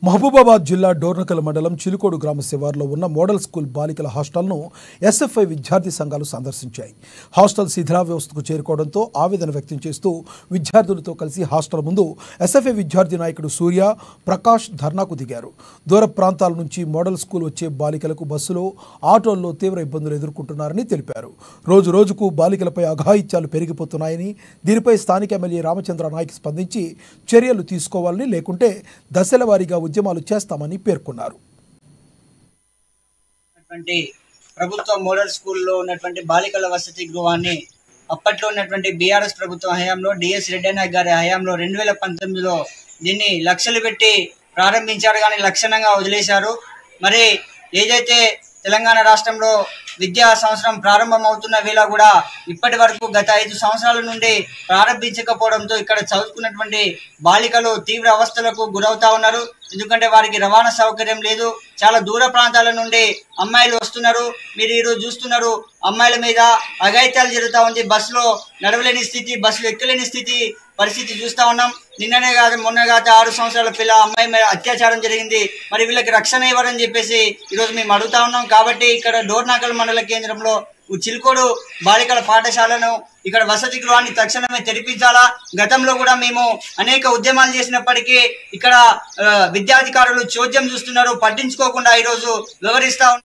మహబూబాబాద్ జిల్లా డోర్నకల్ మండలం చిలుకోడు గ్రామ శివారులో ఉన్న మోడల్ స్కూల్ బాలికల హాస్టల్ను ఎస్ఎఫ్ఐ విద్యార్థి సంఘాలు సందర్శించాయి. హాస్టల్ శిథిలావస్థకు చేరుకోవడంతో ఆవేదన వ్యక్తం చేస్తూ విద్యార్థులతో కలిసి హాస్టల్ ముందు ఎస్ఎఫ్ఐ విద్యార్థి నాయకుడు సూర్య, ప్రకాష్ ధర్నాకు దిగారు. దూర ప్రాంతాల నుంచి మోడల్ స్కూల్ వచ్చే బాలికలకు బస్సులో, ఆటోల్లో తీవ్ర ఇబ్బందులు ఎదుర్కొంటున్నారని తెలిపారు. రోజు రోజుకు బాలికలపై అఘాయిత్యాలు పెరిగిపోతున్నాయని, దీనిపై స్థానిక ఎమ్మెల్యే రామచంద్ర నాయక్ స్పందించి చర్యలు తీసుకోవాలని, లేకుంటే దశల వారీగా ఉద్యమాలు చేస్తామని పేర్కొన్నారు. ప్రభుత్వ మోడల్ స్కూల్లో ఉన్నటువంటి బాలికల వసతి గృహాన్ని అప్పట్లో ఉన్నటువంటి బీఆర్ఎస్ ప్రభుత్వం హయాంలో డిఎస్ రెడ్డి నాయక్ గారి హయాంలో 2019లో దీన్ని లక్షలు పెట్టి ప్రారంభించారు, కానీ లక్షణంగా వదిలేశారు. మరి ఏదైతే తెలంగాణ రాష్ట్రంలో విద్యా సంవత్సరం ప్రారంభం అవుతున్న వేళ కూడా ఇప్పటి వరకు గత 5 సంవత్సరాల నుండి ప్రారంభించకపోవడంతో ఇక్కడ చదువుకున్నటువంటి బాలికలు తీవ్ర అవస్థలకు గురవుతా ఉన్నారు. ఎందుకంటే వారికి రవాణా సౌకర్యం లేదు. చాలా దూర ప్రాంతాల నుండి అమ్మాయిలు వస్తున్నారు. మీరు ఈరోజు చూస్తున్నారు, అమ్మాయిల మీద అఘాయిత్యాలు జరుగుతూ ఉంది. బస్సులో నడవలేని స్థితి, బస్సులో ఎక్కలేని స్థితి పరిస్థితి చూస్తూ ఉన్నాం. నిన్ననే కాదు మొన్న కాదు 6 సంవత్సరాల పిల్ల అమ్మాయి మీద అత్యాచారం జరిగింది. మరి వీళ్ళకి రక్షణ ఇవ్వరని చెప్పేసి ఈరోజు మేము అడుగుతా ఉన్నాం. కాబట్టి ఇక్కడ డోర్నాకల్ మండల కేంద్రంలో చిలుకోడు బాలికల పాఠశాలను, ఇక్కడ వసతి గృహాన్ని తక్షణమే తెరిపించాలా. గతంలో కూడా మేము అనేక ఉద్యమాలు చేసినప్పటికీ ఇక్కడ విద్యాధికారులు చోద్యం చూస్తున్నారు, పట్టించుకోకుండా ఈరోజు వివరిస్తా